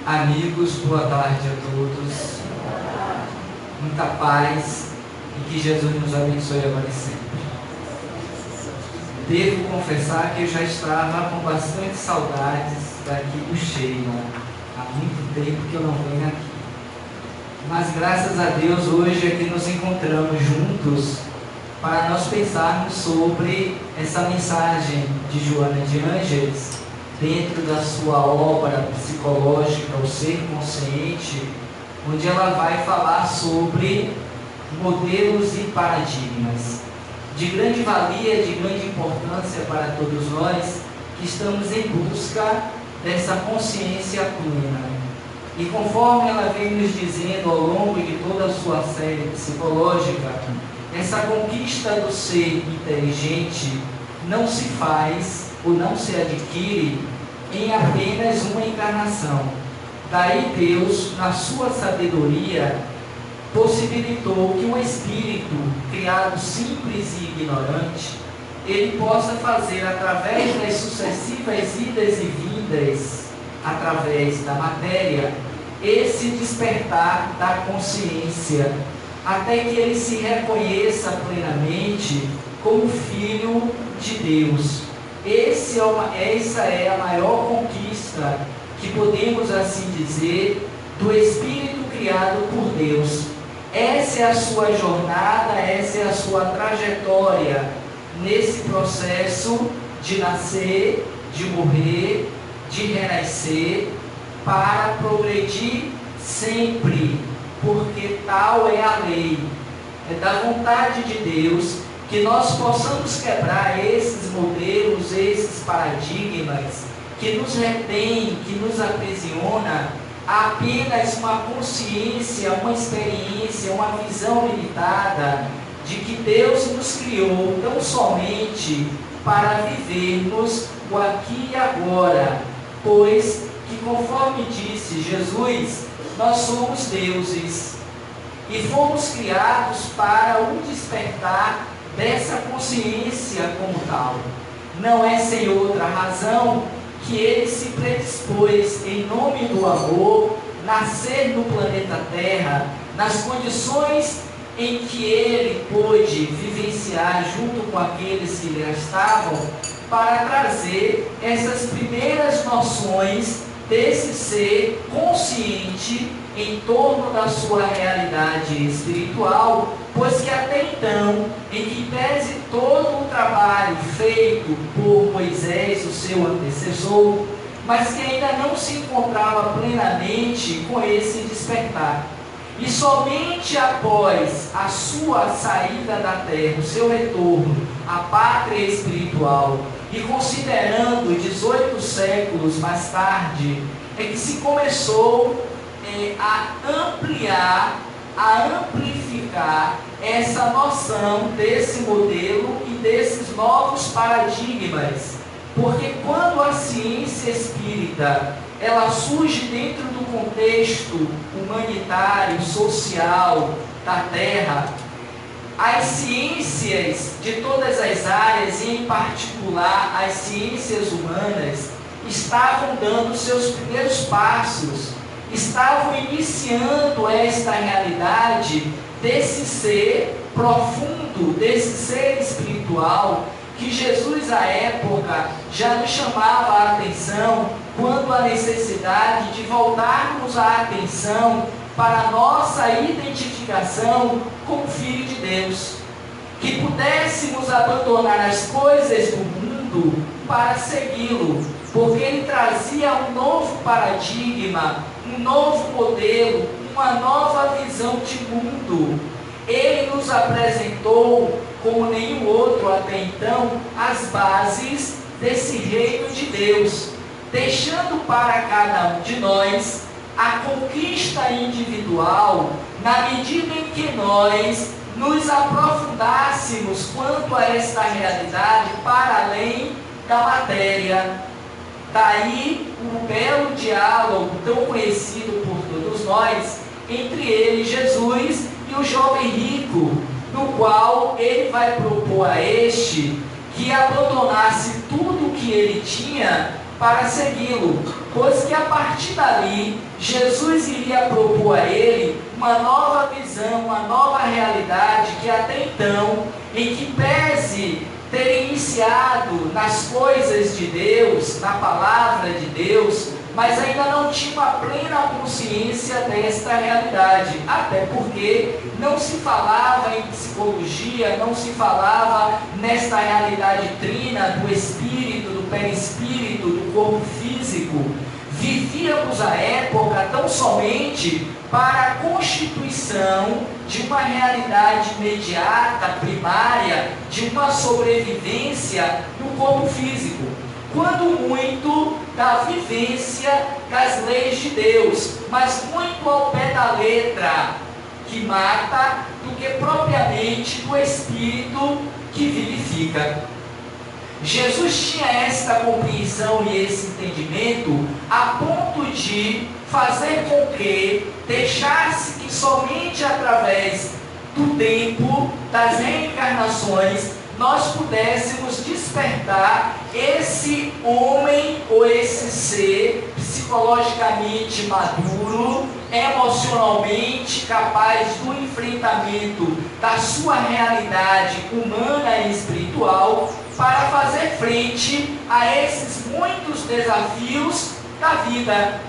Amigos, boa tarde a todos. Muita paz e que Jesus nos abençoe agora e sempre. Devo confessar que eu já estava com bastante saudades daqui do Sheila. Há muito tempo que eu não venho aqui. Mas graças a Deus hoje é que nos encontramos juntos para nós pensarmos sobre essa mensagem de Joana de Ângeles dentro da sua obra psicológica, O Ser Consciente, onde ela vai falar sobre modelos e paradigmas de grande valia, de grande importância para todos nós que estamos em busca dessa consciência plena. E conforme ela vem nos dizendo ao longo de toda a sua série psicológica, essa conquista do ser inteligente não se faz ou não se adquire em apenas uma encarnação. Daí Deus, na sua sabedoria, possibilitou que um espírito criado simples e ignorante, ele possa fazer através das sucessivas idas e vindas, através da matéria, esse despertar da consciência, até que ele se reconheça plenamente como filho de Deus. Essa é a maior conquista que podemos assim dizer do espírito criado por Deus. Essa é a sua jornada, essa é a sua trajetória nesse processo de nascer, de morrer, de renascer, para progredir sempre, porque tal é a lei. É da vontade de Deus que nós possamos quebrar esses modelos, esses paradigmas que nos retém, que nos aprisiona a apenas uma consciência, uma experiência, uma visão limitada de que Deus nos criou tão somente para vivermos o aqui e agora, pois que, conforme disse Jesus, nós somos deuses e fomos criados para o despertar dessa consciência como tal. Não é sem outra razão que ele se predispôs, em nome do amor, nascer no planeta Terra, nas condições em que ele pôde vivenciar junto com aqueles que lá estavam, para trazer essas primeiras noções desse ser consciente em torno da sua realidade espiritual, pois que até então, em que pese todo o trabalho feito por Moisés, o seu antecessor, mas que ainda não se encontrava plenamente com esse despertar. E somente após a sua saída da terra, o seu retorno à pátria espiritual, e considerando 18 séculos mais tarde, é que se começou a ampliar, a amplificar essa noção desse modelo e desses novos paradigmas. Porque quando a ciência espírita ela surge dentro do contexto humanitário, social da Terra, as ciências de todas as áreas, e em particular as ciências humanas, estavam dando seus primeiros passos, estavam iniciando esta realidade desse ser profundo, desse ser espiritual, que Jesus à época já nos chamava a atenção quanto à necessidade de voltarmos a atenção para a nossa identificação como filho de Deus, que pudéssemos abandonar as coisas do mundo para segui-lo, porque ele trazia um novo paradigma, um novo modelo, uma nova visão de mundo. Ele nos apresentou, como nenhum outro até então, as bases desse reino de Deus, deixando para cada um de nós a conquista individual, na medida em que nós nos aprofundássemos quanto a esta realidade para além da matéria. Daí o belo diálogo tão conhecido por todos nós entre ele, Jesus, e o jovem rico, no qual ele vai propor a este que abandonasse tudo o que ele tinha para segui-lo, pois que a partir dali, Jesus iria propor a ele uma nova visão, uma nova realidade que até então, em que pese ter iniciado nas coisas de Deus, na palavra de Deus, mas ainda não tinha uma plena consciência desta realidade, até porque não se falava em psicologia, não se falava nesta realidade trina do espírito, do perispírito, do corpo físico. Vivíamos a época tão somente para a constituição de uma realidade imediata, primária, de uma sobrevivência no corpo físico, quando muito da vivência das leis de Deus, mas muito ao pé da letra, que mata, do que propriamente do Espírito que vivifica. Jesus tinha esta compreensão e esse entendimento a ponto de fazer com que deixasse que somente através do tempo, das reencarnações, nós pudéssemos despertar esse homem ou esse ser psicologicamente maduro, emocionalmente capaz do enfrentamento da sua realidade humana e espiritual, para fazer frente a esses muitos desafios da vida.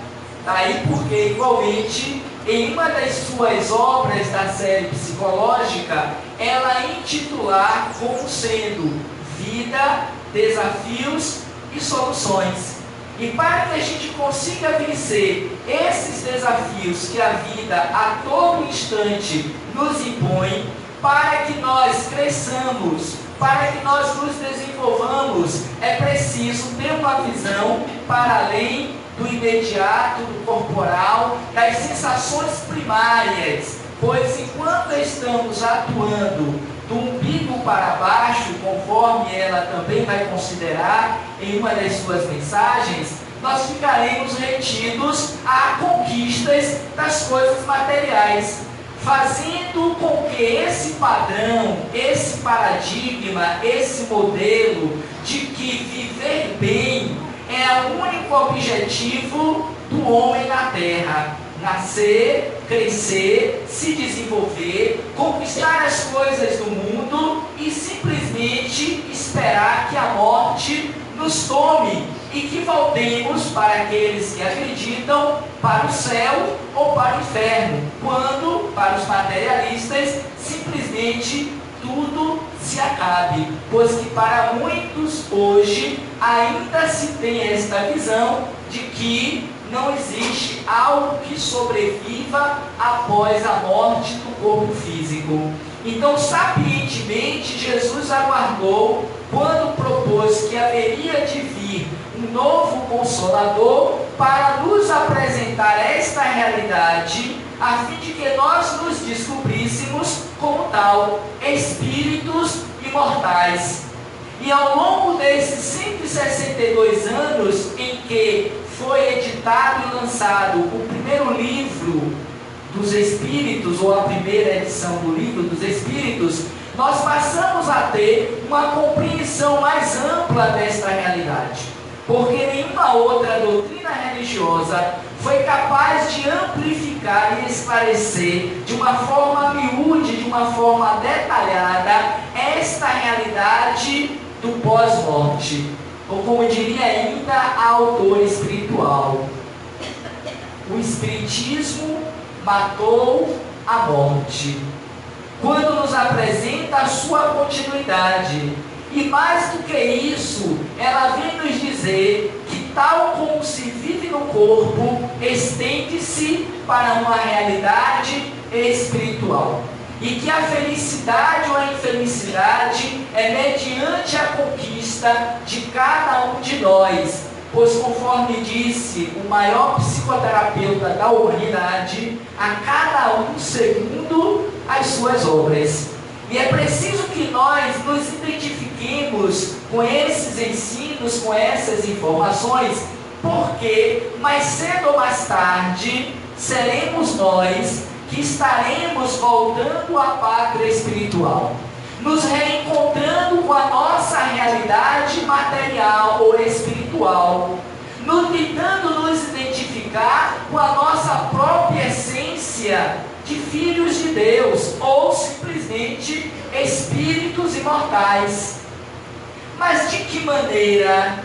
Daí porque, igualmente, em uma das suas obras da série psicológica, ela intitular como sendo Vida, Desafios e Soluções. E para que a gente consiga vencer esses desafios que a vida a todo instante nos impõe, para que nós cresçamos, para que nós nos desenvolvamos, é preciso ter uma visão para além do imediato, do corporal, das sensações primárias, pois enquanto estamos atuando do umbigo para baixo, conforme ela também vai considerar em uma das suas mensagens, nós ficaremos retidos a conquistas das coisas materiais, fazendo com que esse padrão, esse paradigma, esse modelo de que viver bem é o único objetivo do homem na Terra. Nascer, crescer, se desenvolver, conquistar as coisas do mundo e simplesmente esperar que a morte nos tome e que voltemos, para aqueles que acreditam, para o céu ou para o inferno, quando, para os materialistas, simplesmente tudo se acabe, pois que para muitos hoje ainda se tem esta visão de que não existe algo que sobreviva após a morte do corpo físico. Então, sapientemente, Jesus aguardou quando propôs que haveria de vir um novo Consolador para nos apresentar esta realidade, a fim de que nós nos descobríssemos como tal, espíritos imortais. E ao longo desses 162 anos em que foi editado e lançado o primeiro livro dos Espíritos, ou a primeira edição do livro dos Espíritos, nós passamos a ter uma compreensão mais ampla desta realidade, porque nenhuma outra doutrina religiosa foi capaz de amplificar e esclarecer de uma forma miúde, de uma forma detalhada, esta realidade do pós-morte, ou como diria ainda a autora espiritual, o Espiritismo matou a morte, quando nos apresenta a sua continuidade. E mais do que isso, ela vem nos dizer que tal como se vive no corpo, estende-se para uma realidade espiritual. E que a felicidade ou a infelicidade é mediante a conquista de cada um de nós. Pois, conforme disse o maior psicoterapeuta da humanidade, a cada um segundo as suas obras. E é preciso que nós nos identifiquemos com esses ensinos, com essas informações, porque mais cedo ou mais tarde seremos nós que estaremos voltando à pátria espiritual, nos reencontrando com a nossa realidade material ou espiritual, possibilitando nos identificar com a nossa própria essência de filhos de Deus, ou simplesmente espíritos imortais. Mas de que maneira?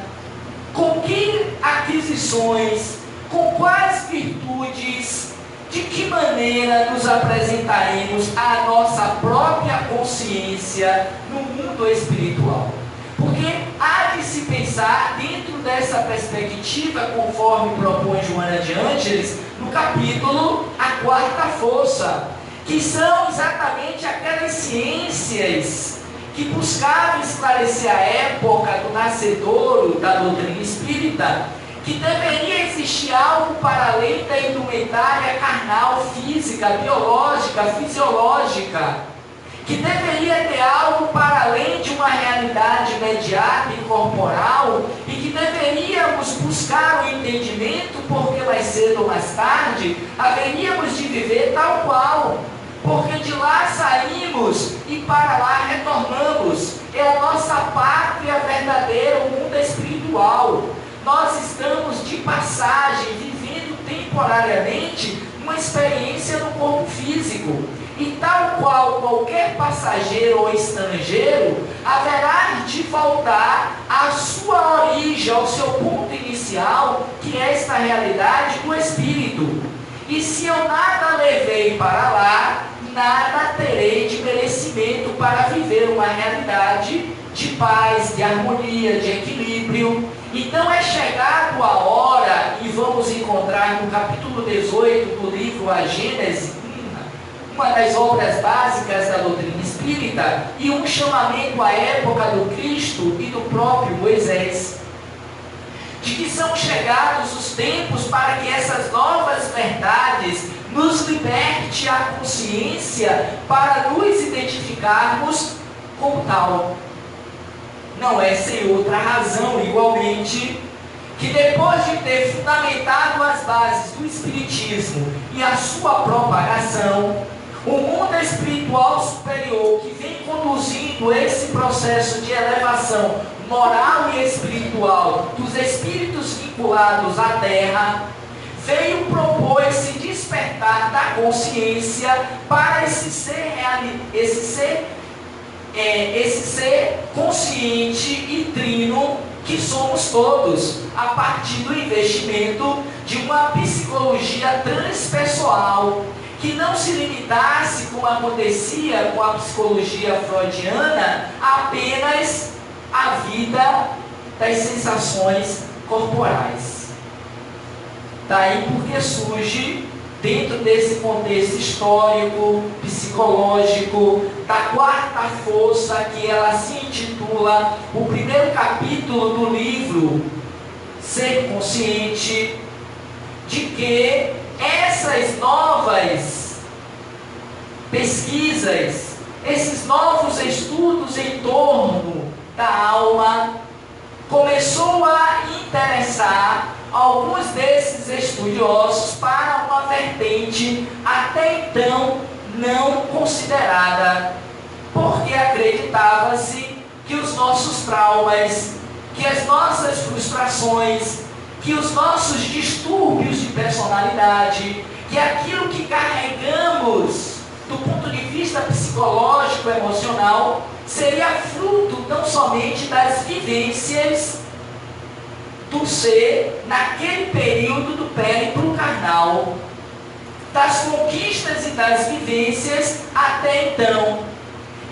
Com que aquisições? Com quais virtudes? De que maneira nos apresentaremos à nossa própria consciência no mundo espiritual? Porque há de se pensar dentro dessa perspectiva, conforme propõe Joana de Ângeles, no capítulo A Quarta Força, que são exatamente aquelas ciências que buscavam esclarecer a época do nascedouro da doutrina espírita, que deveria existir algo para além da indumentária carnal, física, biológica, fisiológica, que deveria ter algo para além de uma realidade imediata e corporal, e que deveríamos buscar o entendimento, porque mais cedo ou mais tarde haveríamos de viver tal qual, porque de lá saímos e para lá retornamos. É a nossa pátria verdadeira, o mundo espiritual. Nós estamos de passagem, vivendo temporariamente uma experiência no corpo físico. E tal qual qualquer passageiro ou estrangeiro, haverá de voltar à sua origem, ao seu ponto inicial, que é esta realidade do Espírito. E se eu nada levei para lá, nada terei de merecimento para viver uma realidade de paz, de harmonia, de equilíbrio. Então é chegado a hora, e vamos encontrar no capítulo 18 do livro A Gênese, uma das obras básicas da doutrina espírita, e um chamamento à época do Cristo e do próprio Moisés, de que são chegados os tempos para que essas novas verdades nos liberte a consciência para nos identificarmos como tal. Não é sem outra razão, igualmente, que depois de ter fundamentado as bases do Espiritismo e a sua propagação, o mundo espiritual superior, que vem conduzindo esse processo de elevação moral e espiritual dos espíritos vinculados à Terra, veio propor esse despertar da consciência para esse ser consciente e trino que somos todos, a partir do investimento de uma psicologia transpessoal, que não se limitasse, como acontecia com a psicologia freudiana, apenas à vida das sensações corporais. Daí porque surge, dentro desse contexto histórico, psicológico, da quarta força, que ela se intitula, o primeiro capítulo do livro Ser Consciente, de que essas novas pesquisas, esses novos estudos em torno da alma, começou a interessar alguns desses estudiosos para uma vertente até então não considerada, porque acreditava-se que os nossos traumas, que as nossas frustrações, que os nossos distúrbios de personalidade, que aquilo que carregamos do ponto de vista psicológico, emocional, seria fruto tão somente das vivências do ser naquele período do périplo carnal, das conquistas e das vivências até então.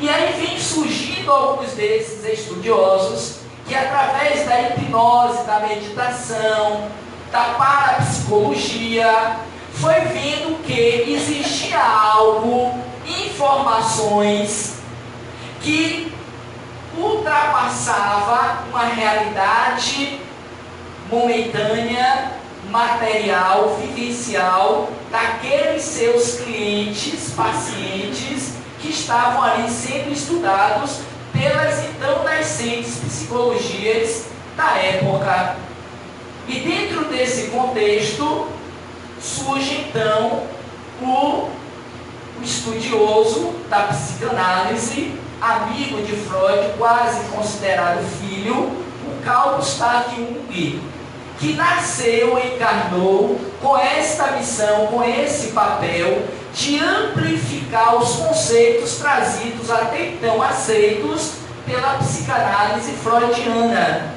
E aí vem surgindo alguns desses estudiosos que, através da hipnose, da meditação, da parapsicologia, foi vendo que existia algo, informações que ultrapassava uma realidade momentânea, material, vivencial, daqueles seus clientes, pacientes, que estavam ali sendo estudados pelas então nascentes psicologias da época. E dentro desse contexto surge então o estudioso da psicanálise, amigo de Freud, quase considerado filho, o Carl Gustav Jung. que nasceu, encarnou com esta missão, com esse papel de amplificar os conceitos trazidos até então aceitos pela psicanálise freudiana,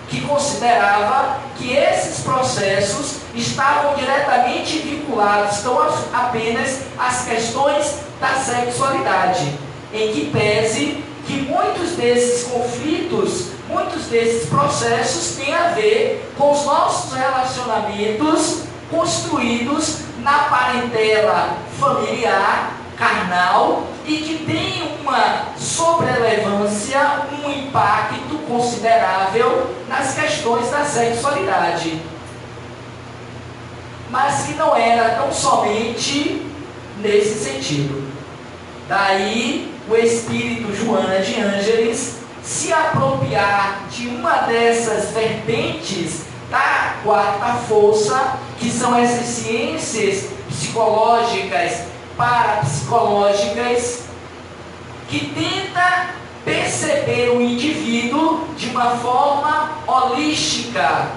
que considerava que esses processos estavam diretamente vinculados tão apenas às questões da sexualidade, em que pese que muitos desses conflitos, muitos desses processos têm a ver com os nossos relacionamentos construídos na parentela familiar, carnal, e que tem uma sobrelevância, um impacto considerável nas questões da sexualidade. Mas que não era tão somente nesse sentido. Daí o espírito Joana de Ângeles se apropriar de uma dessas vertentes da quarta força, que são essas ciências psicológicas, parapsicológicas, que tenta perceber o indivíduo de uma forma holística,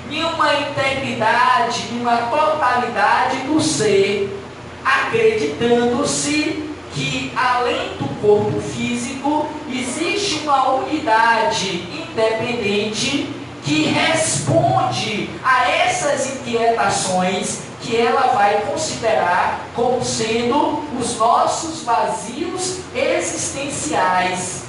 em uma integridade, em uma totalidade do ser, acreditando-se que além do corpo físico existe uma unidade independente que responde a essas inquietações que ela vai considerar como sendo os nossos vazios existenciais,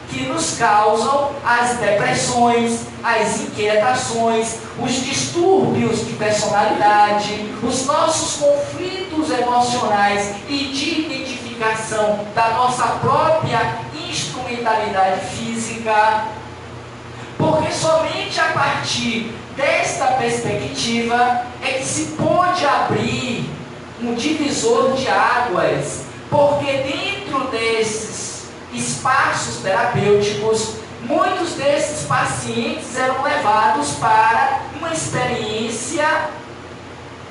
que nos causam as depressões, as inquietações, os distúrbios de personalidade, os nossos conflitos emocionais e de identificação da nossa própria instrumentalidade física. Porque somente a partir desta perspectiva é que se pode abrir um divisor de águas, porque dentro desses espaços terapêuticos, muitos desses pacientes eram levados para uma experiência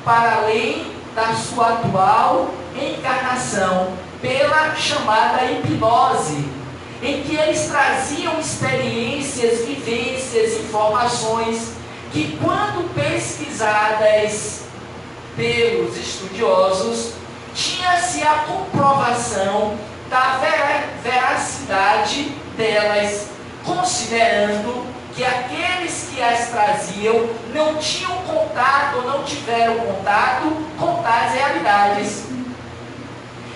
para além da sua atual encarnação, pela chamada hipnose, em que eles traziam experiências, vivências, informações que, quando pesquisadas pelos estudiosos, tinha-se a comprovação da veracidade delas, considerando que aqueles que as traziam não tinham contato, ou não tiveram contato com tais realidades.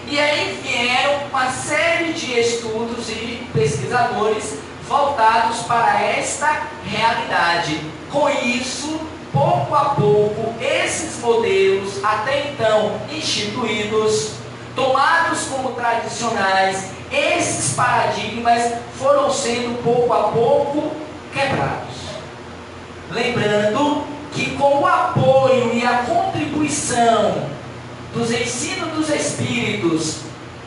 E aí vieram uma série de estudos e pesquisadores voltados para esta realidade. Com isso, pouco a pouco, esses modelos, até então instituídos, tomados como tradicionais, esses paradigmas foram sendo pouco a pouco quebrados. Lembrando que com o apoio e a contribuição dos ensinos dos espíritos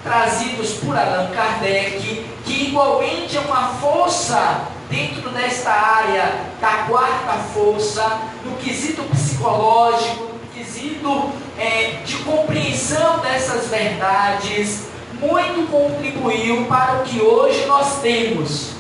trazidos por Allan Kardec, que igualmente é uma força dentro desta área da quarta força, no quesito psicológico, no quesito de compreensão dessas verdades, muito contribuiu para o que hoje nós temos.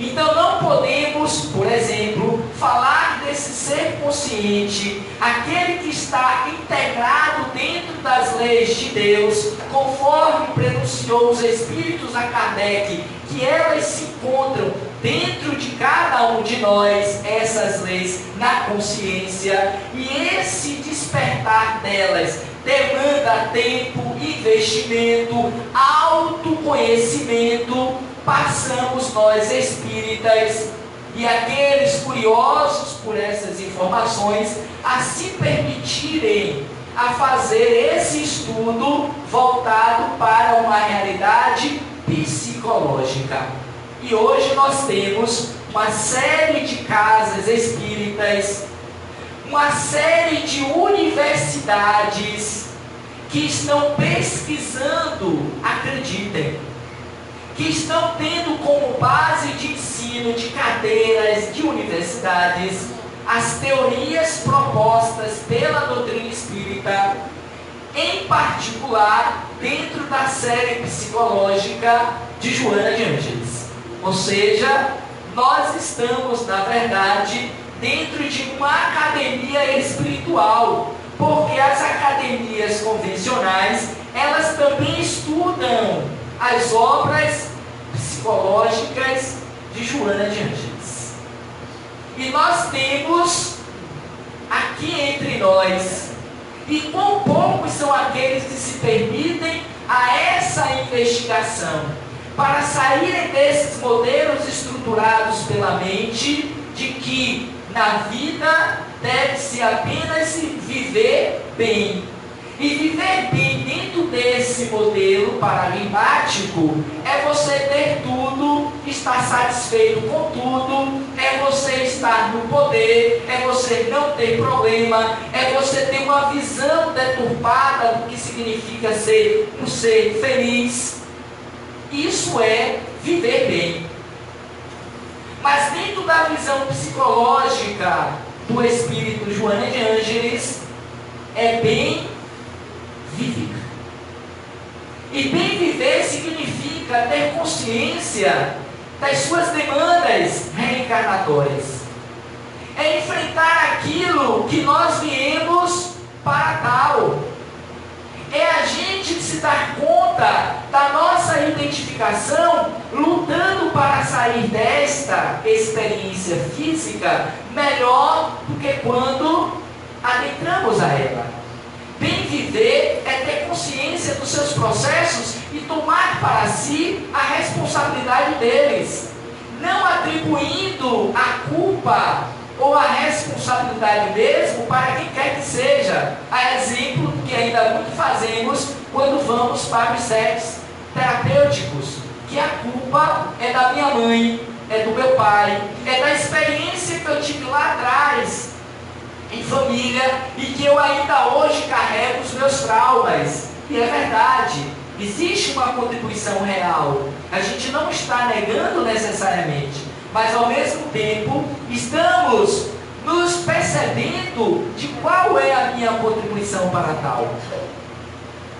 Então não podemos, por exemplo, falar desse ser consciente, aquele que está integrado dentro das leis de Deus, conforme prenunciou os Espíritos a Kardec, que elas se encontram dentro de cada um de nós, essas leis, na consciência, e esse despertar delas demanda tempo, investimento, autoconhecimento. Passamos nós espíritas e aqueles curiosos por essas informações a se permitirem a fazer esse estudo voltado para uma realidade psicológica. E hoje nós temos uma série de casas espíritas, uma série de universidades que estão pesquisando, acreditem, que estão tendo como base de ensino de cadeiras de universidades as teorias propostas pela doutrina espírita, em particular dentro da série psicológica de Joana de Ângeles. Ou seja, nós estamos, na verdade, dentro de uma academia espiritual, porque as academias convencionais, elas também estudam as obras psicológicas de Joana de Ângeles. E nós temos aqui entre nós, e quão poucos são aqueles que se permitem a essa investigação, para saírem desses modelos estruturados pela mente, de que na vida deve-se apenas viver bem. E viver bem dentro desse modelo paradigmático é você ter tudo, estar satisfeito com tudo, é você estar no poder, é você não ter problema, é você ter uma visão deturpada do que significa ser um ser feliz. Isso é viver bem. Mas dentro da visão psicológica do espírito Joana de Ângeles, é bem viver. E bem viver significa ter consciência das suas demandas reencarnatórias. É enfrentar aquilo que nós viemos para tal. É a gente se dar conta da nossa identificação, lutando para sair desta experiência física melhor do que quando adentramos a ela. Bem viver é ter consciência dos seus processos e tomar para si a responsabilidade deles, não atribuindo a culpa ou a responsabilidade mesmo para quem quer que seja, a exemplo do que ainda muito fazemos quando vamos para os setes terapêuticos, que a culpa é da minha mãe, é do meu pai, é da experiência que eu tive lá atrás, em família, e que eu ainda hoje carrego os meus traumas. E é verdade, existe uma contribuição real, a gente não está negando necessariamente, mas ao mesmo tempo estamos nos percebendo de qual é a minha contribuição para tal.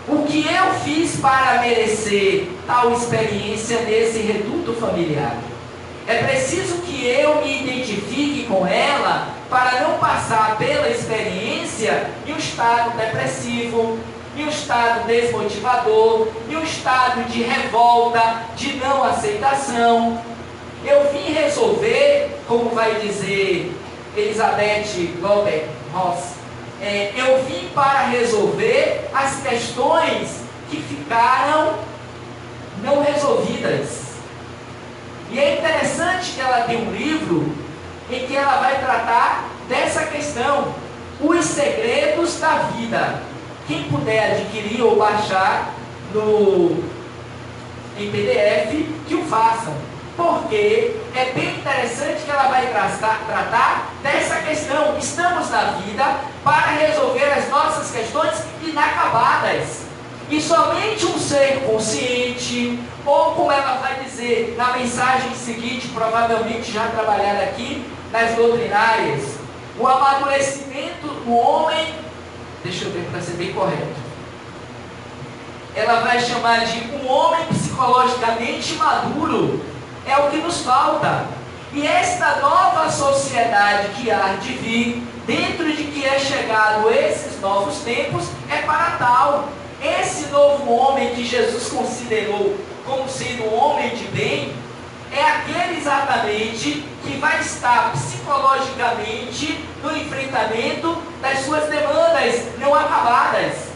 O que eu fiz para merecer tal experiência nesse reduto familiar? É preciso que eu me identifique com ela para não passar pela experiência em um estado depressivo, em um estado desmotivador, em um estado de revolta, de não aceitação. Eu vim resolver, como vai dizer Elizabeth Kubler-Ross, eu vim para resolver as questões que ficaram não resolvidas. E é interessante que ela tem um livro em que ela vai tratar dessa questão, os segredos da vida. Quem puder adquirir ou baixar em PDF, que o façam, porque é bem interessante que ela vai tratar dessa questão. Estamos na vida para resolver as nossas questões inacabadas. E somente um ser consciente, ou como ela vai dizer na mensagem seguinte, provavelmente já trabalhada aqui nas doutrinárias, o amadurecimento do homem, deixa eu ver para ser bem correto, ela vai chamar de um homem psicologicamente maduro, é o que nos falta. E esta nova sociedade que há de vir, dentro de que é chegado esses novos tempos, é para tal. Esse novo homem que Jesus considerou como sendo um homem de bem, é aquele exatamente que vai estar psicologicamente no enfrentamento das suas demandas não acabadas.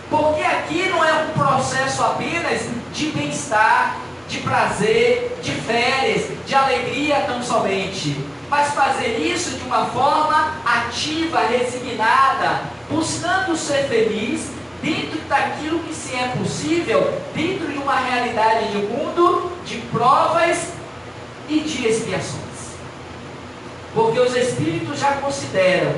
Porque aqui não é um processo apenas de bem-estar, de prazer, de férias, de alegria tão somente, mas fazer isso de uma forma ativa, resignada, buscando ser feliz dentro daquilo que se é possível, dentro de uma realidade de mundo de provas e de expiações. Porque os espíritos já consideram,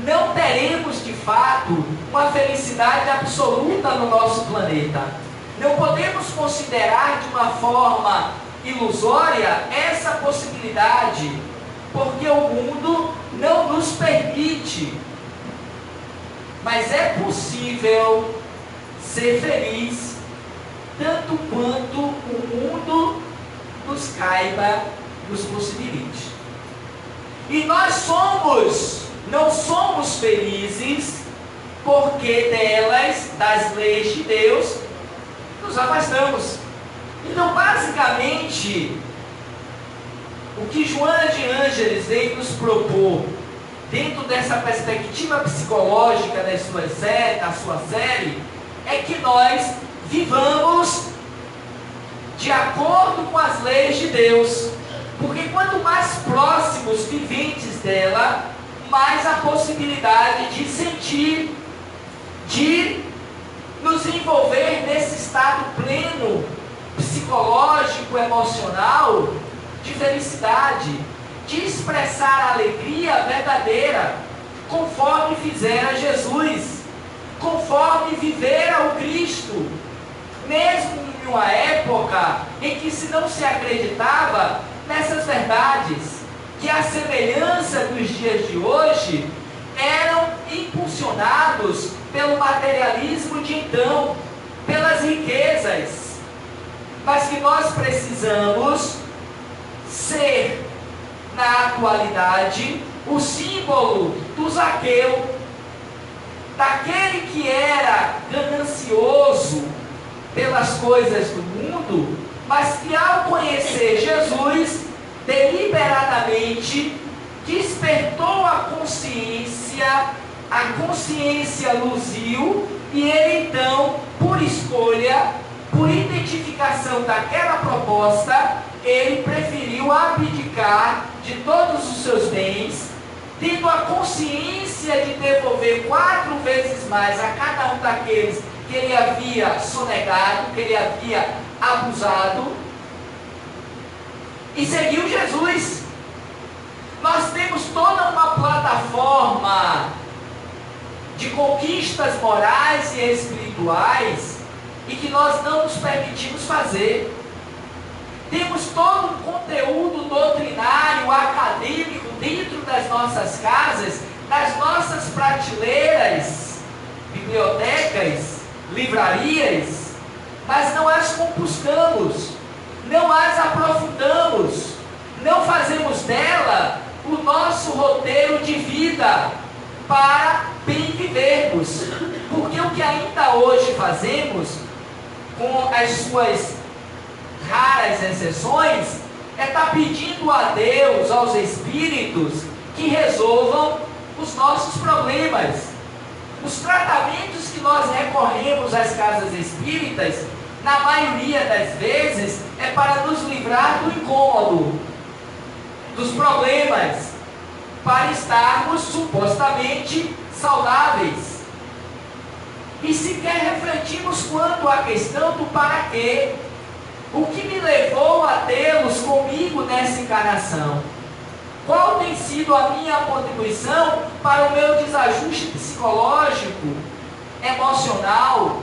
não teremos de fato uma felicidade absoluta no nosso planeta. Não podemos considerar de uma forma ilusória essa possibilidade, porque o mundo não nos permite. Mas é possível ser feliz tanto quanto o mundo nos caiba, nos possibilite. E nós não somos felizes porque delas, das leis de Deus, nos afastamos. Então, basicamente, o que Joana de Ângeles veio nos propor, dentro dessa perspectiva psicológica da sua série, é que nós vivamos de acordo com as leis de Deus. Porque quanto mais próximos viventes dela, mais a possibilidade de sentir, de nos envolver nesse estado pleno, psicológico, emocional, de felicidade, de expressar a alegria verdadeira, conforme fizera Jesus, conforme vivera o Cristo, mesmo em uma época em que se não se acreditava nessas verdades, que a semelhança dos dias de hoje eram impulsionados pelo materialismo de então, pelas riquezas, mas que nós precisamos ser, na atualidade, o símbolo do Zaqueu, daquele que era ganancioso pelas coisas do mundo, mas que ao conhecer Jesus, deliberadamente despertou a consciência luziu, e ele então, por escolha, por identificação daquela proposta, ele preferiu abdicar de todos os seus bens, tendo a consciência de devolver 4 vezes mais a cada um daqueles que ele havia sonegado, que ele havia abusado, e seguiu Jesus. Nós temos toda uma plataforma de conquistas morais e espirituais e que nós não nos permitimos fazer. Temos todo um conteúdo doutrinário, acadêmico dentro das nossas casas, das nossas prateleiras, bibliotecas, livrarias, mas não as compostamos, não as aprofundamos, não fazemos dela o nosso roteiro de vida para bem vivermos. Porque o que ainda hoje fazemos, com as suas raras exceções, é estar pedindo a Deus, aos Espíritos, que resolvam os nossos problemas. Os tratamentos que nós recorremos às casas espíritas, na maioria das vezes, é para nos livrar do incômodo, dos problemas, para estarmos supostamente saudáveis. E sequer refletimos quanto à questão do para quê. O que me levou a tê-los comigo nessa encarnação? Qual tem sido a minha contribuição para o meu desajuste psicológico, emocional?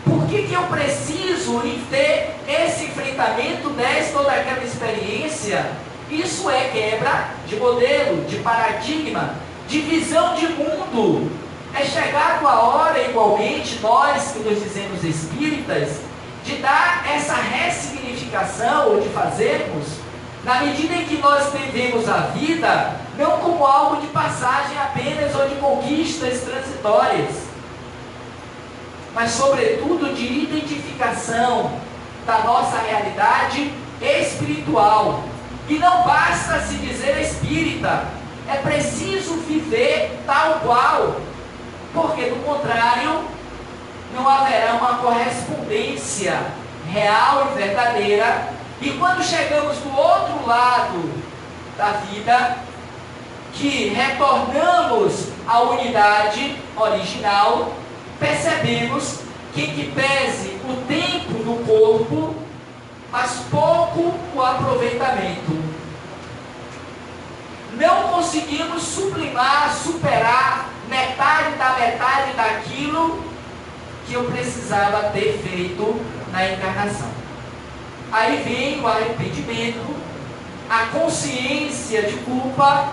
Por que eu preciso ter esse enfrentamento desta ou daquela experiência? Isso é quebra de modelo, de paradigma, de visão de mundo. É chegado a hora, igualmente, nós que nos dizemos espíritas, de dar essa ressignificação, ou de fazermos, na medida em que nós vivemos a vida, não como algo de passagem apenas, ou de conquistas transitórias, mas sobretudo de identificação da nossa realidade espiritual. E não basta se dizer espírita, é preciso viver tal qual, porque do contrário, não haverá uma correspondência real e verdadeira. E quando chegamos do outro lado da vida, que retornamos à unidade original, percebemos que em que pese o tempo do corpo, mas pouco o aproveitamento. Não conseguimos sublimar, superar metade daquilo que eu precisava ter feito na encarnação. Aí vem o arrependimento, a consciência de culpa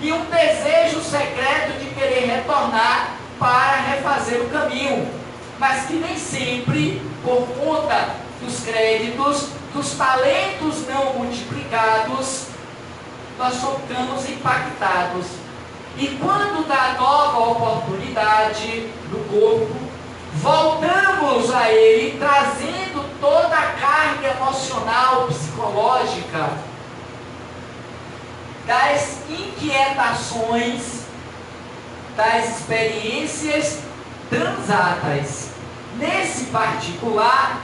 e um desejo secreto de querer retornar para refazer o caminho, mas que nem sempre, por conta dos créditos, dos talentos não multiplicados, nós ficamos impactados. E quando dá nova oportunidade no corpo, voltamos a ele, trazendo toda a carga emocional, psicológica, das inquietações, das experiências transatas. Nesse particular,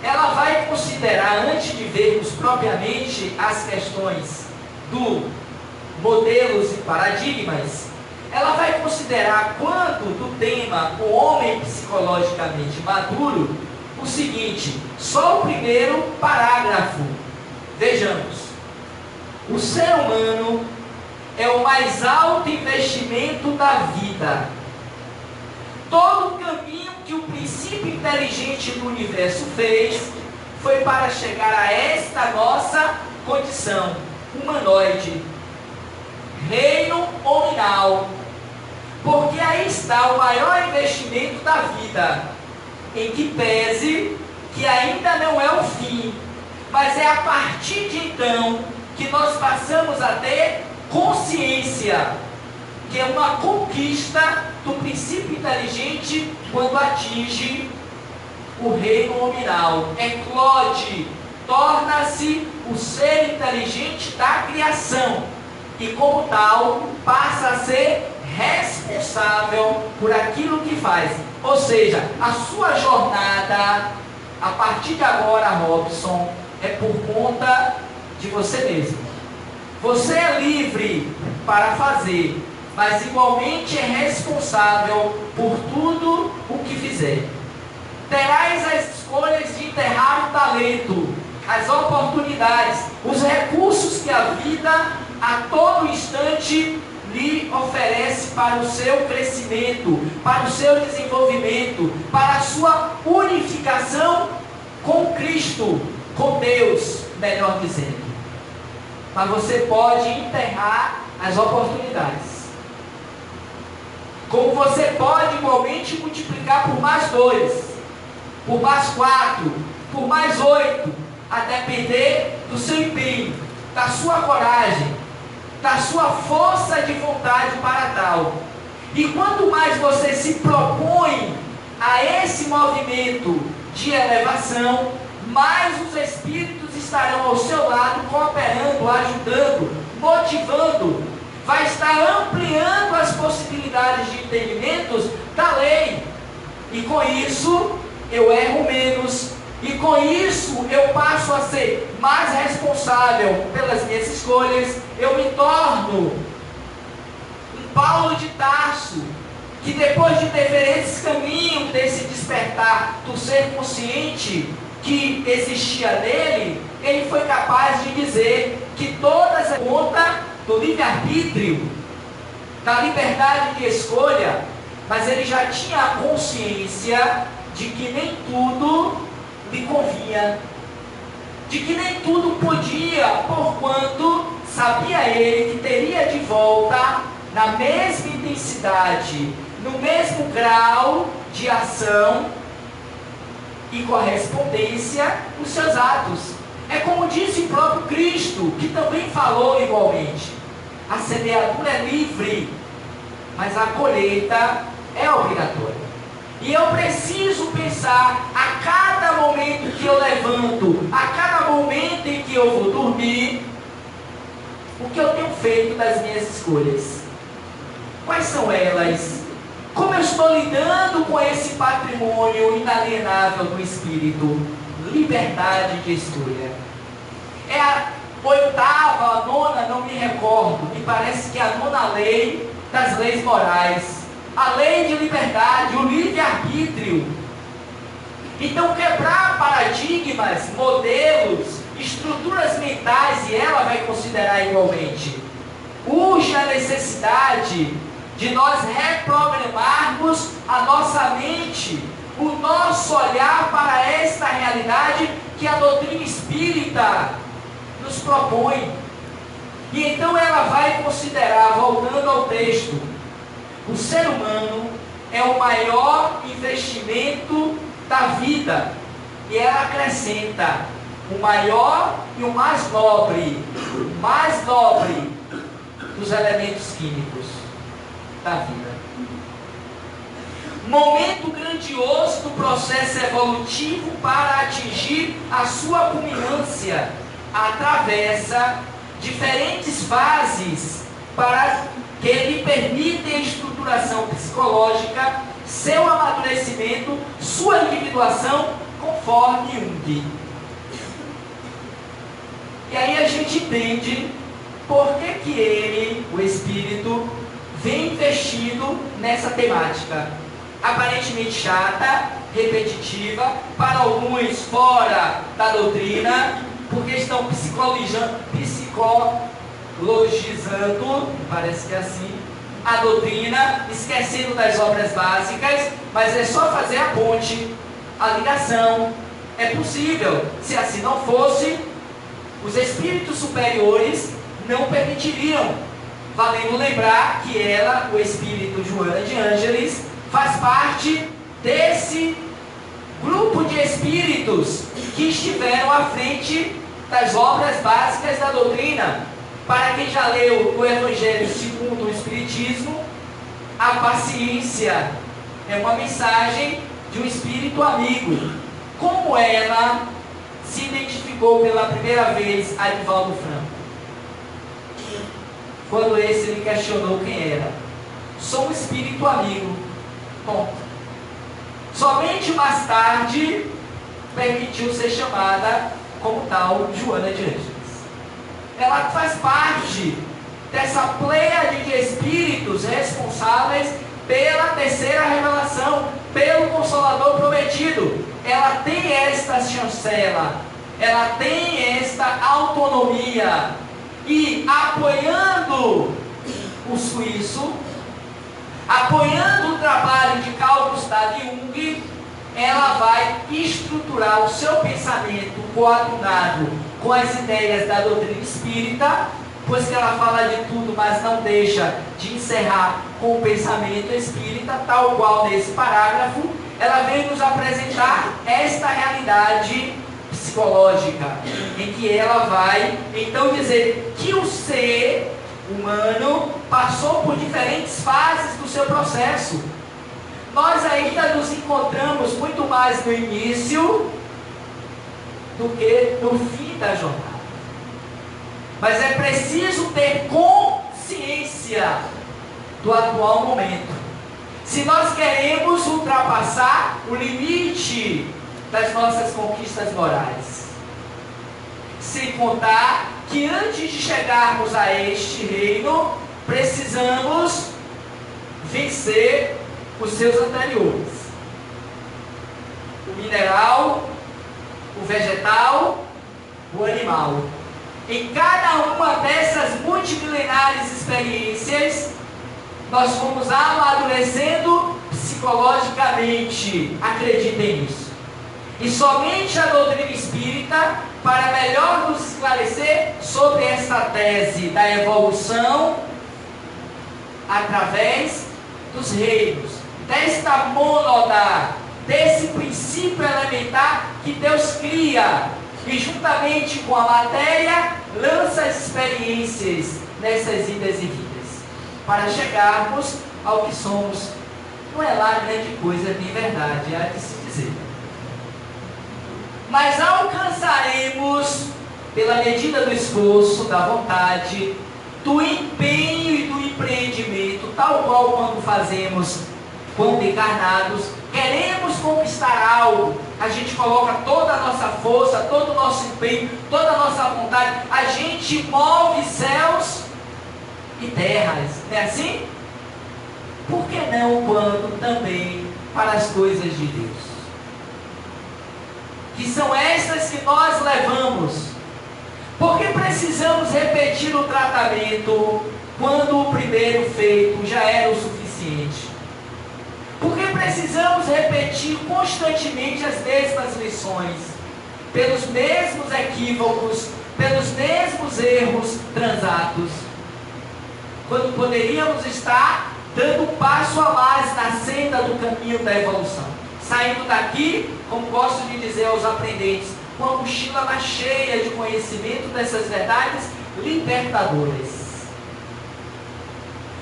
ela vai considerar, antes de vermos propriamente as questões do modelos e paradigmas, ela vai considerar, quanto do tema o homem psicologicamente maduro, o seguinte: só o primeiro parágrafo. Vejamos. O ser humano é o mais alto investimento da vida. Todo o caminho que o princípio inteligente do universo fez foi para chegar a esta nossa condição humanoide, reino nominal, porque aí está o maior investimento da vida, em que pese que ainda não é o fim, mas é a partir de então que nós passamos a ter consciência, que é uma conquista do princípio inteligente quando atinge o reino nominal. Eclode, torna-se o ser inteligente da criação e, como tal, passa a ser responsável por aquilo que faz. Ou seja, a sua jornada, a partir de agora, Robson, é por conta de você mesmo. Você é livre para fazer, mas igualmente é responsável por tudo o que fizer. Terás as escolhas de enterrar o talento, as oportunidades, os recursos que a vida a todo instante lhe oferece para o seu crescimento, para o seu desenvolvimento, para a sua unificação com Cristo, com Deus, melhor dizendo. Mas você pode enterrar as oportunidades. Como você pode igualmente multiplicar por mais 2, por mais 4, por mais 8, a depender do seu empenho, da sua coragem, da sua força de vontade para tal. E quanto mais você se propõe a esse movimento de elevação, mais os Espíritos estarão ao seu lado, cooperando, ajudando, motivando, vai estar ampliando as possibilidades de entendimentos da lei. E com isso, eu erro menos. E com isso, eu passo a ser mais responsável pelas minhas escolhas. Eu me torno um Paulo de Tarso, que depois de ter feito esse caminho, desse despertar do ser consciente que existia nele, ele foi capaz de dizer que todas as conta do livre-arbítrio, da liberdade de escolha, mas ele já tinha a consciência de que nem tudo lhe convinha, de que nem tudo podia, porquanto sabia ele que teria de volta, na mesma intensidade, no mesmo grau de ação e correspondência, os seus atos. É como disse o próprio Cristo, que também falou igualmente: a semeadura é livre, mas a colheita é obrigatória. E eu preciso pensar a cada momento que eu levanto, a cada momento em que eu vou dormir, o que eu tenho feito das minhas escolhas. Quais são elas? Como eu estou lidando com esse patrimônio inalienável do Espírito? Liberdade de escolha. É a 8ª, a 9ª, não me recordo, me parece que é a 9ª lei das leis morais. A lei de liberdade, o livre-arbítrio. Então, quebrar paradigmas, modelos, estruturas mentais, e ela vai considerar igualmente, urge a necessidade de nós reprogramarmos a nossa mente, o nosso olhar para esta realidade que a doutrina espírita nos propõe. E então ela vai considerar, voltando ao texto, o ser humano é o maior investimento da vida. E ela acrescenta: o maior e o mais nobre dos elementos químicos da vida. Momento grandioso do processo evolutivo para atingir a sua culminância. Atravessa diferentes fases para que lhe permitem a estruturação psicológica, seu amadurecimento, sua individuação, conforme Jung. E aí a gente entende por que ele, o Espírito, vem investindo nessa temática. Aparentemente chata, repetitiva, para alguns fora da doutrina, porque estão psicologizando, parece que é assim, a doutrina, esquecendo das obras básicas, mas é só fazer a ponte, a ligação. É possível. Se assim não fosse, os espíritos superiores não permitiriam. Valendo lembrar que ela, o espírito Joana de Ângeles, faz parte desse grupo de espíritos que estiveram à frente das obras básicas da doutrina. Para quem já leu o Evangelho segundo o Espiritismo, a paciência é uma mensagem de um espírito amigo. Como ela se identificou pela primeira vez a Divaldo Franco? Quando esse lhe questionou quem era. Sou um espírito amigo. Ponto. Somente mais tarde permitiu ser chamada como tal Joana de Ângeles. Ela faz parte dessa pleiade de espíritos responsáveis pela terceira revelação, pelo Consolador prometido. Ela tem esta chancela, ela tem esta autonomia, e apoiando o suíço, apoiando o trabalho de Carl Gustav Jung, ela vai estruturar o seu pensamento coadunado com as ideias da doutrina espírita, pois que ela fala de tudo, mas não deixa de encerrar com o pensamento espírita, tal qual nesse parágrafo, ela vem nos apresentar esta realidade psicológica, em que ela vai então dizer que o ser humano passou por diferentes fases do seu processo. Nós ainda nos encontramos muito mais no início do que no fim da jornada. Mas é preciso ter consciência do atual momento. Se nós queremos ultrapassar o limite das nossas conquistas morais. Sem contar que antes de chegarmos a este reino, precisamos vencer os seus anteriores. O mineral, o vegetal, o animal. Em cada uma dessas multimilenares experiências, nós fomos amadurecendo psicologicamente. Acreditem nisso. E somente a doutrina espírita, para melhor nos esclarecer sobre esta tese da evolução através dos reinos, desta mônada, desse princípio elementar que Deus cria e juntamente com a matéria lança as experiências nessas idas e vindas, para chegarmos ao que somos. Não é lá grande coisa, de verdade, há de se dizer. Mas alcançaremos, pela medida do esforço, da vontade, do empenho e do empreendimento, tal qual quando fazemos, quando encarnados, queremos conquistar algo, a gente coloca toda a nossa força, todo o nosso empenho, toda a nossa vontade, a gente move céus e terras, não é assim? Por que não quando também para as coisas de Deus? Que são estas que nós levamos. Porque precisamos repetir o tratamento quando o primeiro feito já era o suficiente? Porque precisamos repetir constantemente as mesmas lições, pelos mesmos equívocos, pelos mesmos erros transatos, quando poderíamos estar dando um passo a mais na senda do caminho da evolução, saindo daqui, como gosto de dizer aos aprendentes, com a mochila mais cheia de conhecimento dessas verdades libertadoras.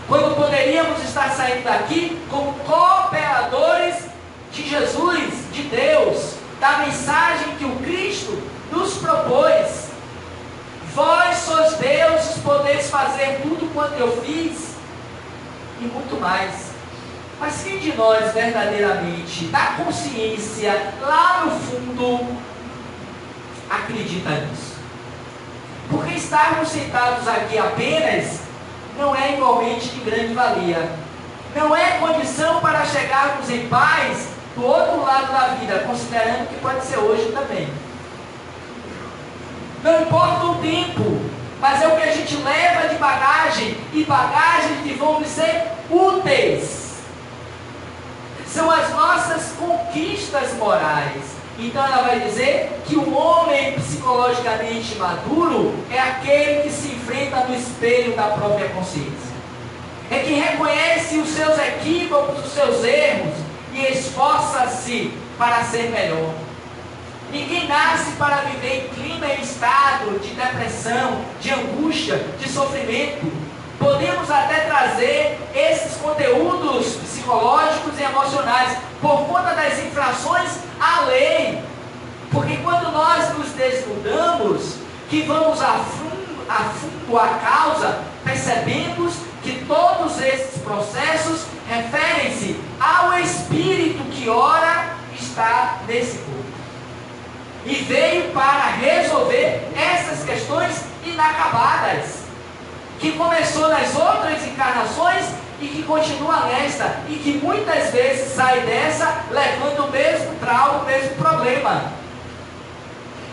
Quando poderíamos estar saindo daqui como cooperadores de Jesus, de Deus, da mensagem que o Cristo nos propôs. Vós sois deuses, podeis fazer tudo quanto eu fiz e muito mais. Mas quem de nós verdadeiramente, na consciência, lá no fundo, acredita nisso? Porque estarmos sentados aqui apenas não é igualmente de grande valia. Não é condição para chegarmos em paz do outro lado da vida, considerando que pode ser hoje também. Não importa o tempo, mas é o que a gente leva de bagagem, e bagagens que vão nos ser úteis. São as nossas conquistas morais. Então ela vai dizer que o homem psicologicamente maduro é aquele que se enfrenta no espelho da própria consciência. É quem reconhece os seus equívocos, os seus erros e esforça-se para ser melhor. Ninguém nasce para viver em clima e estado de depressão, de angústia, de sofrimento. Podemos até trazer esses conteúdos psicológicos e emocionais por conta das infrações à lei. Porque quando nós nos desnudamos, que vamos a fundo a causa, percebemos que todos esses processos referem-se ao espírito que ora está nesse corpo. E veio para resolver essas questões inacabadas, que começou nas outras encarnações e que continua nesta, e que muitas vezes sai dessa levando o mesmo trauma, o mesmo problema.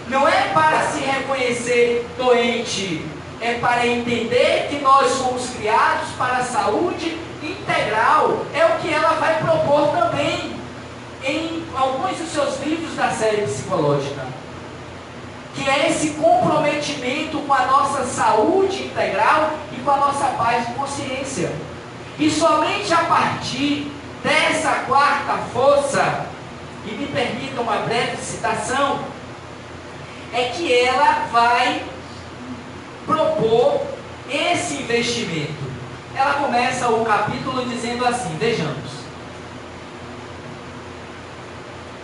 Não é para se reconhecer doente, é para entender que nós somos criados para a saúde integral. É o que ela vai propor também em alguns dos seus livros da série psicológica, que é esse comprometimento com a nossa saúde integral e com a nossa paz de consciência. E somente a partir dessa quarta força, e me permita uma breve citação, é que ela vai propor esse investimento. Ela começa o capítulo dizendo assim, vejamos: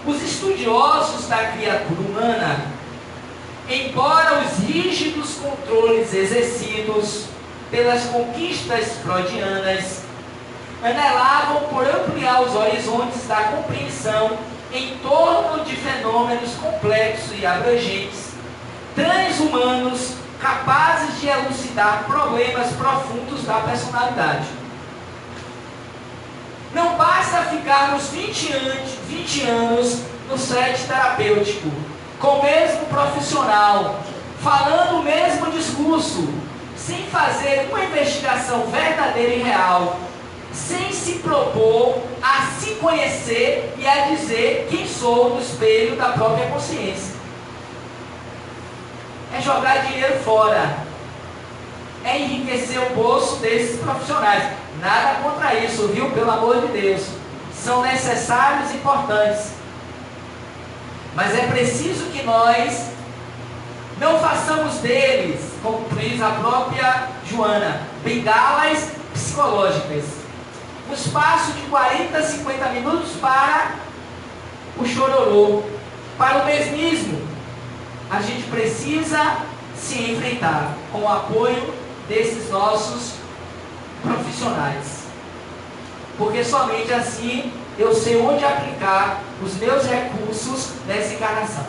os estudiosos da criatura humana, embora os rígidos controles exercidos pelas conquistas freudianas, anelavam por ampliar os horizontes da compreensão em torno de fenômenos complexos e abrangentes, transhumanos, capazes de elucidar problemas profundos da personalidade. Não basta ficar nos 20 anos no set terapêutico, com o mesmo profissional, falando o mesmo discurso, sem fazer uma investigação verdadeira e real, sem se propor a se conhecer e a dizer quem sou no espelho da própria consciência. É jogar dinheiro fora, é enriquecer o bolso desses profissionais. Nada contra isso, viu? Pelo amor de Deus, são necessários e importantes. Mas é preciso que nós não façamos deles, como diz a própria Joana, bengalas psicológicas. Um espaço de 40, 50 minutos para o chororô, para o mesmismo. A gente precisa se enfrentar com o apoio desses nossos profissionais. Porque somente assim eu sei onde aplicar os meus recursos nessa encarnação.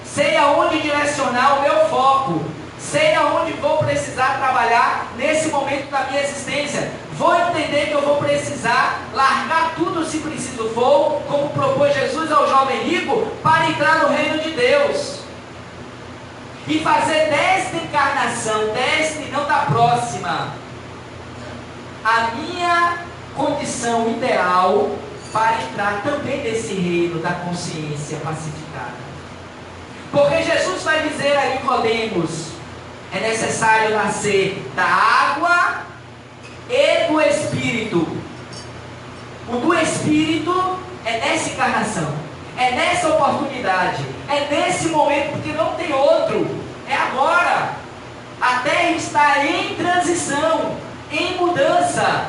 Sei aonde direcionar o meu foco. Sei aonde vou precisar trabalhar nesse momento da minha existência. Vou entender que eu vou precisar largar tudo se preciso for, como propôs Jesus ao jovem rico, para entrar no reino de Deus. E fazer desta encarnação, desta e não da próxima, a minha condição ideal para entrar também nesse reino da consciência pacificada. Porque Jesus vai dizer a Nicodemos: é necessário nascer da água e do Espírito. O do Espírito é nessa encarnação. É nessa oportunidade, é nesse momento, porque não tem outro. É agora. A terra está em transição, em mudança.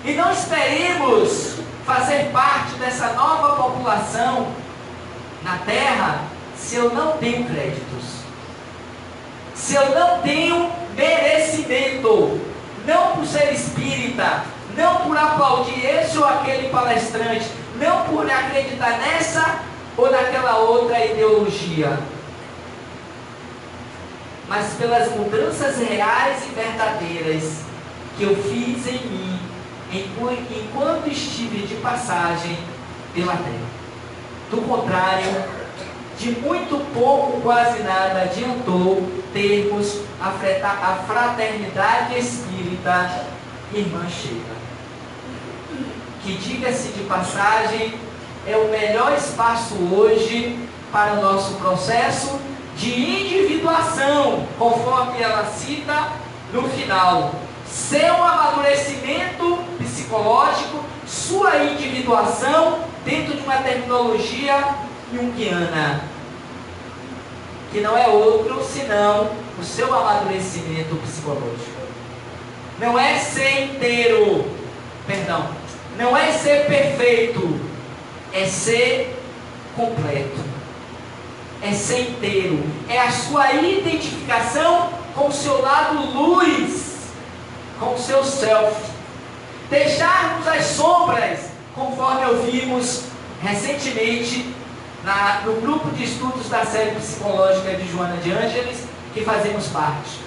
E não esperemos fazer parte dessa nova população na terra se eu não tenho créditos, se eu não tenho merecimento, não por ser espírita, não por aplaudir esse ou aquele palestrante, não por acreditar nessa ou naquela outra ideologia, mas pelas mudanças reais e verdadeiras que eu fiz em mim enquanto estive de passagem pela terra. Do contrário, de muito pouco, quase nada adiantou termos a fraternidade espírita Irmã Sheila, que, diga-se de passagem, é o melhor espaço hoje para o nosso processo de individuação, conforme ela cita no final. Seu amadurecimento psicológico, sua individuação dentro de uma terminologia junguiana, que não é outro senão o seu amadurecimento psicológico. Não é ser inteiro, perdão, não é ser perfeito, é ser completo, é ser inteiro, é a sua identificação com o seu lado luz, com o seu self, deixarmos as sombras, conforme ouvimos recentemente no grupo de estudos da série psicológica de Joana de Ângeles, que fazemos parte.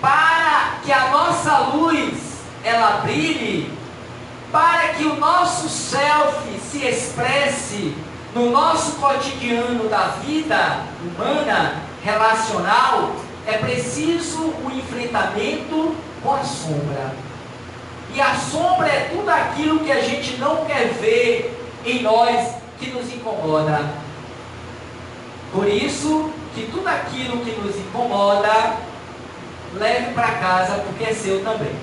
Para que a nossa luz, ela brilhe, para que o nosso self se expresse no nosso cotidiano da vida humana, relacional, é preciso o enfrentamento com a sombra. E a sombra é tudo aquilo que a gente não quer ver em nós, que nos incomoda. Por isso, que tudo aquilo que nos incomoda, leve para casa, porque é seu também.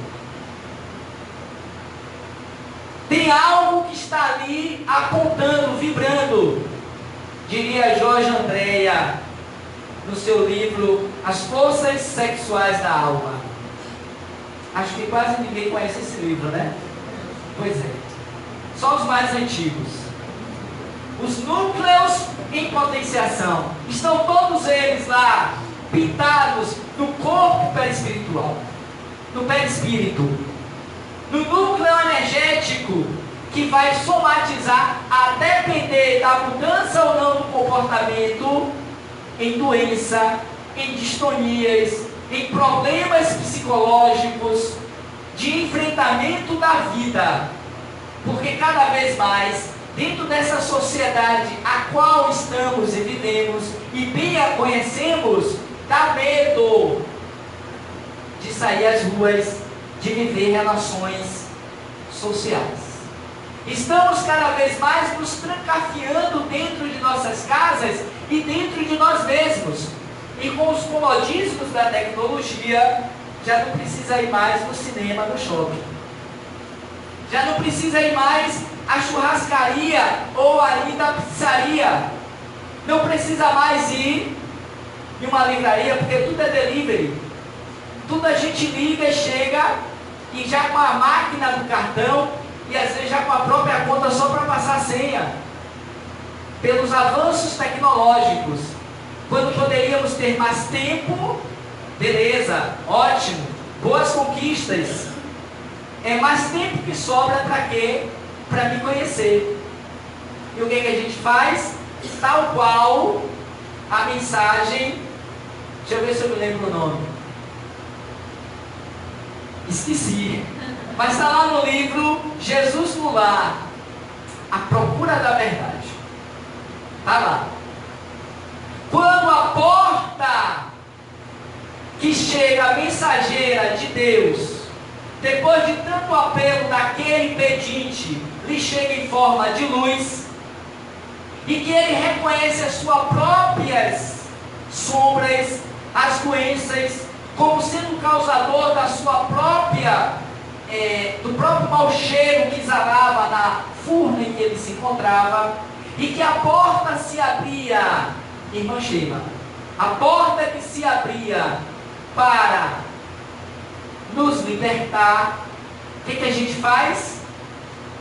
Tem algo que está ali apontando, vibrando, diria Jorge Andréa, no seu livro As Forças Sexuais da Alma. Acho que quase ninguém conhece esse livro, né? Pois é. Só os mais antigos. Os núcleos em potenciação. Estão todos eles lá, pintados no corpo perispiritual, no perispírito, no núcleo energético, que vai somatizar, a depender da mudança ou não do comportamento, em doença, em distonias, em problemas psicológicos, de enfrentamento da vida. Porque cada vez mais, dentro dessa sociedade a qual estamos e vivemos, e bem a conhecemos, dá medo de sair às ruas, de viver relações sociais. Estamos cada vez mais nos trancafiando dentro de nossas casas e dentro de nós mesmos. E com os comodismos da tecnologia, já não precisa ir mais no cinema, no shopping. Já não precisa ir mais à churrascaria ou ainda à pizzaria. Não precisa mais ir em uma livraria, porque tudo é delivery. Tudo a gente liga e chega, e já com a máquina do cartão, e às vezes já com a própria conta só para passar a senha. Pelos avanços tecnológicos. Quando poderíamos ter mais tempo, beleza, ótimo, boas conquistas. É mais tempo que sobra para quê? Para me conhecer. E o que a gente faz? Tal qual a mensagem, deixa eu ver se eu me lembro o nome. Esqueci. Mas está lá no livro Jesus no Lar, A Procura da Verdade. Está lá. Quando a porta que chega, a mensageira de Deus, depois de tanto apelo daquele pedinte, lhe chega em forma de luz, e que ele reconhece as suas próprias sombras, as doenças, como sendo o causador da sua própria, do próprio mau cheiro que exalava na furna em que ele se encontrava, e que a porta se abria, irmã Sheila, a porta que se abria para nos libertar, o que a gente faz?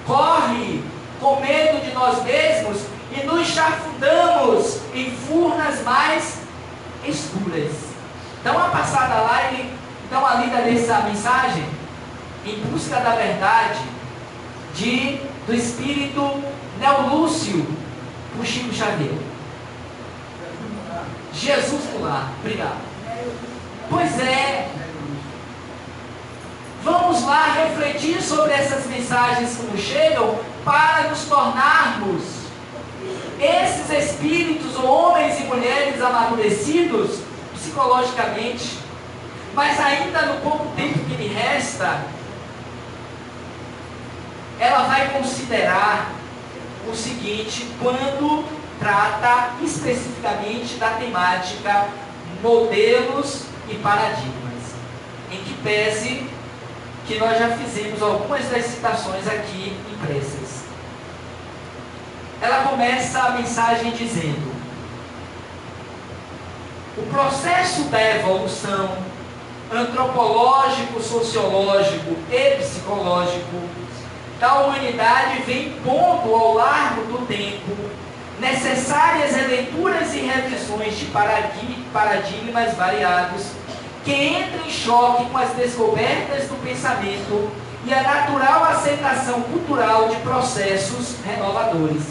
Corre com medo de nós mesmos e nos chafurdamos em furnas mais escuras. Dá uma passada lá e dá uma lida dessa mensagem, Em Busca da Verdade, do espírito Neolúcio, por Chico Xavier. Jesus no lar. Obrigado. Pois é. Vamos lá refletir sobre essas mensagens que nos chegam para nos tornarmos esses espíritos, homens e mulheres amadurecidos psicologicamente. Mas ainda no pouco tempo que lhe resta, ela vai considerar o seguinte, quando trata especificamente da temática modelos e paradigmas, em que pese que nós já fizemos algumas das citações aqui impressas. Ela começa a mensagem dizendo: o processo da evolução antropológico, sociológico e psicológico da humanidade vem pondo ao largo do tempo necessárias releituras e revisões de paradigmas variados que entram em choque com as descobertas do pensamento e a natural aceitação cultural de processos renovadores,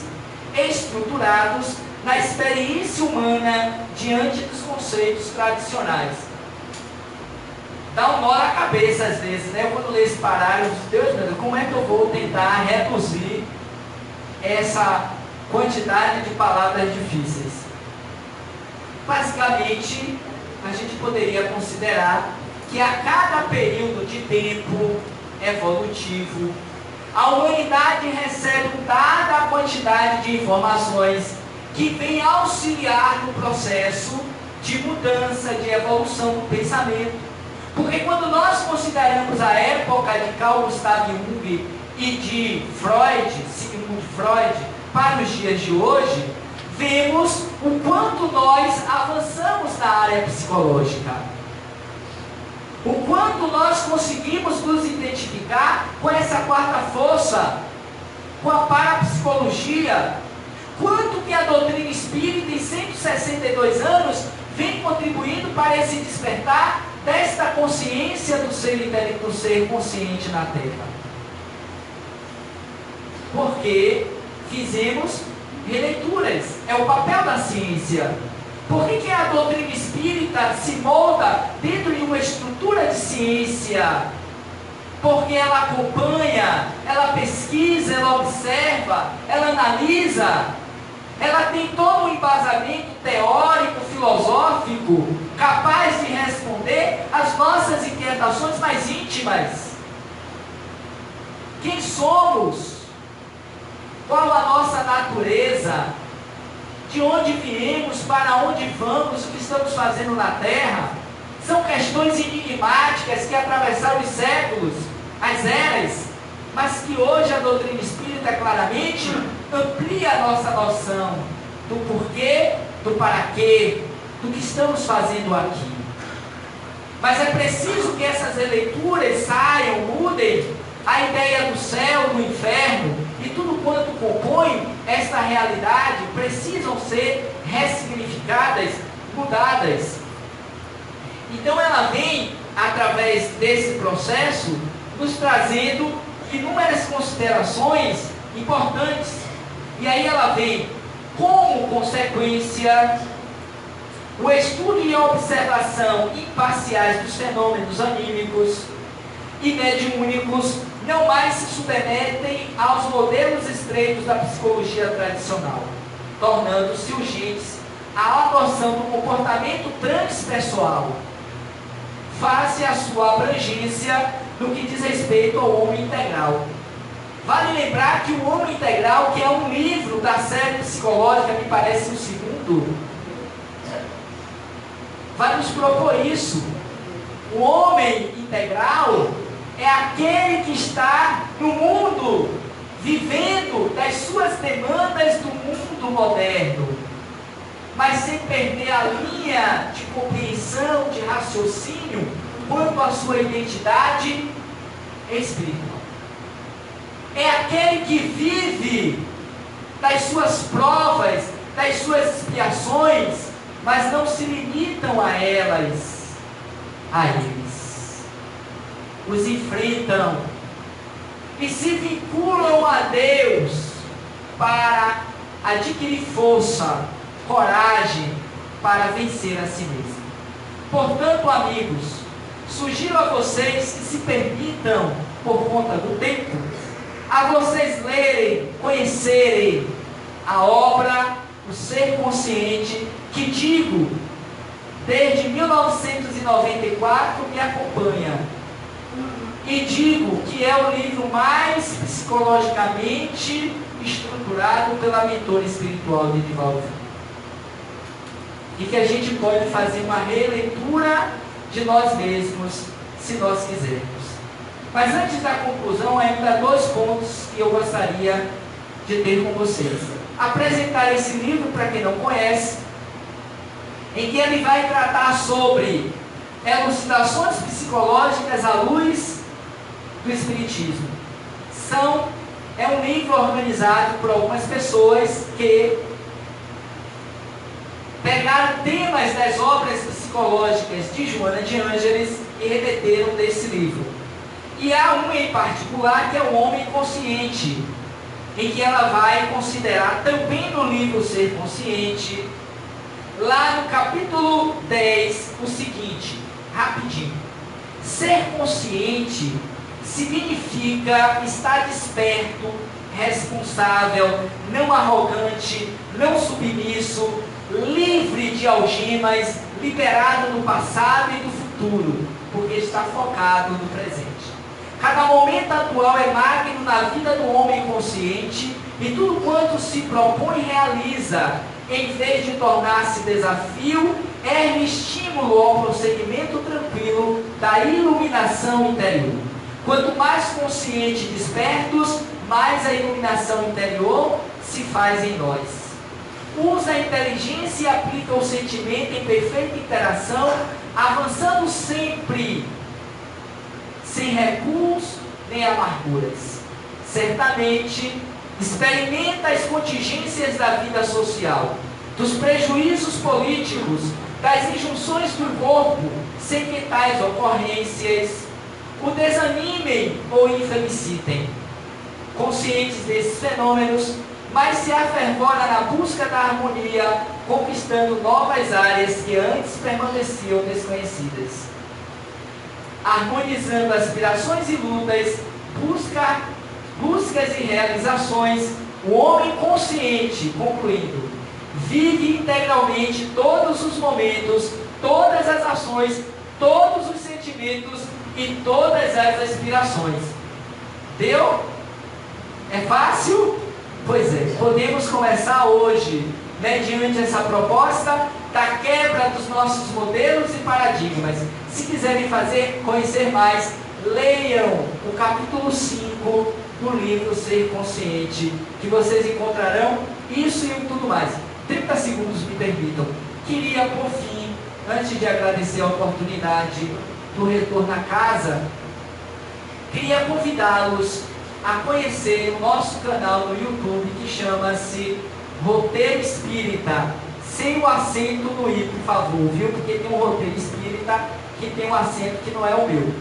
estruturados na experiência humana diante dos conceitos tradicionais. Dá um nó na cabeça às vezes, né? Quando lê esse parágrafo, Deus meu Deus, como é que eu vou tentar reduzir essa quantidade de palavras difíceis? Basicamente, a gente poderia considerar que a cada período de tempo evolutivo, a humanidade recebe dada quantidade de informações que vem auxiliar no processo de mudança, de evolução do pensamento. Porque quando nós consideramos a época de Carl Gustav Jung e de Freud, Sigmund Freud, para os dias de hoje, vemos o quanto nós avançamos na área psicológica. O quanto nós conseguimos nos identificar com essa quarta força, com a parapsicologia. Quanto que a doutrina espírita em 162 anos vem contribuindo para esse despertar desta consciência do ser consciente na Terra. Porque fizemos releituras, é o papel da ciência. Por que a doutrina espírita se molda dentro de uma estrutura de ciência? Porque ela acompanha, ela pesquisa, ela observa, ela analisa, ela tem todo um embasamento teórico, filosófico, capaz de responder às nossas inquietações mais íntimas. Quem somos? Qual a nossa natureza? De onde viemos? Para onde vamos? O que estamos fazendo na Terra? São questões enigmáticas que atravessaram os séculos, as eras, mas que hoje a doutrina espírita claramente amplia a nossa noção do porquê, do para quê, do que estamos fazendo aqui. Mas é preciso que essas releituras saiam, mudem a ideia do céu, do inferno e tudo quanto compõe esta realidade, precisam ser ressignificadas, mudadas. Então ela vem, através desse processo, nos trazendo inúmeras considerações importantes. E aí ela vem, como consequência, o estudo e a observação imparciais dos fenômenos anímicos e mediúnicos não mais se submetem aos modelos estreitos da psicologia tradicional, tornando-se urgentes a adoção do comportamento transpessoal, face à sua abrangência no que diz respeito ao homem integral. Vale lembrar que o Homem Integral, que é um livro da série psicológica, me parece o segundo, vai nos propor isso. O homem integral é aquele que está no mundo, vivendo demandas do mundo moderno, mas sem perder a linha de compreensão, de raciocínio quanto à sua identidade espiritual. É aquele que vive das suas provas, das suas expiações, mas não se limitam a elas, a eles. Os enfrentam e se vinculam a Deus para adquirir força, coragem para vencer a si mesmo. Portanto, amigos, sugiro a vocês que se permitam, por conta do tempo, a vocês lerem, conhecerem a obra O Ser Consciente, que digo, desde 1994 me acompanha. E digo que é o livro mais psicologicamente estruturado pela mentora espiritual de Divaldo. E que a gente pode fazer uma releitura de nós mesmos, se nós quisermos. Mas antes da conclusão, ainda 2 pontos que eu gostaria de ter com vocês. Apresentar esse livro para quem não conhece, em que ele vai tratar sobre elucidações psicológicas à luz do Espiritismo. É um livro organizado por algumas pessoas que pegaram temas das obras psicológicas de Joana de Ângeles e remeteram desse livro. E há um em particular que é o Homem Consciente, em que ela vai considerar também no livro Ser Consciente, lá no capítulo 10, o seguinte, rapidinho. Ser consciente significa estar desperto, responsável, não arrogante, não submisso, livre de algemas, liberado do passado e do futuro, porque está focado no presente. Cada momento atual é magno na vida do homem consciente e tudo quanto se propõe realiza, em vez de tornar-se desafio, é um estímulo ao prosseguimento tranquilo da iluminação interior. Quanto mais consciente e despertos, mais a iluminação interior se faz em nós. Usa a inteligência e aplica o sentimento em perfeita interação, avançando sempre, sem recuos nem amarguras. Certamente, experimenta as contingências da vida social, dos prejuízos políticos, das injunções do corpo, sem que tais ocorrências o desanimem ou infelicitem. Conscientes desses fenômenos, mas se afervora na busca da harmonia, conquistando novas áreas que antes permaneciam desconhecidas. Harmonizando aspirações e lutas, buscas e realizações, o homem consciente, concluindo, vive integralmente todos os momentos, todas as ações, todos os sentimentos e todas as aspirações. Deu? É fácil? Pois é, podemos começar hoje, mediante essa proposta da quebra dos nossos modelos e paradigmas. Se quiserem conhecer mais, leiam o capítulo 5 do livro Ser Consciente, que vocês encontrarão isso e tudo mais. 30 segundos me permitam. Queria, por fim, antes de agradecer a oportunidade do retorno à casa, queria convidá-los a conhecer o nosso canal no YouTube, que chama-se Roteiro Espírita, sem o acento no i, por favor, viu? Porque tem um roteiro espírita que tem um acento que não é o meu.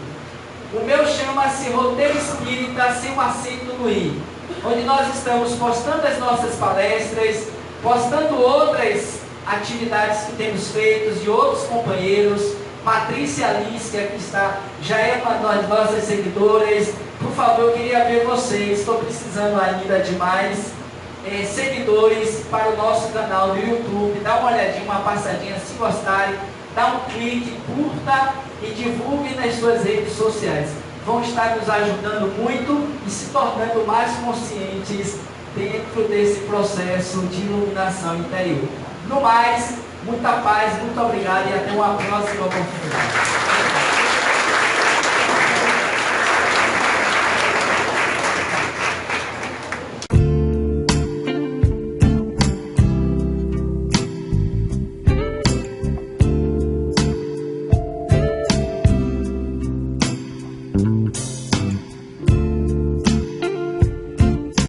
O meu chama-se Roteiro Espírita, sem o acento no i, onde nós estamos postando as nossas palestras, postando outras atividades que temos feito de outros companheiros. Patrícia Alice, que aqui está, já é uma das nossas seguidoras. Por favor, eu queria ver vocês, estou precisando ainda de mais seguidores para o nosso canal no YouTube. Dá uma olhadinha, uma passadinha, se gostarem, dá um clique, curta e divulgue nas suas redes sociais. Vão estar nos ajudando muito e se tornando mais conscientes dentro desse processo de iluminação interior. No mais, muita paz, muito obrigado e até uma próxima oportunidade.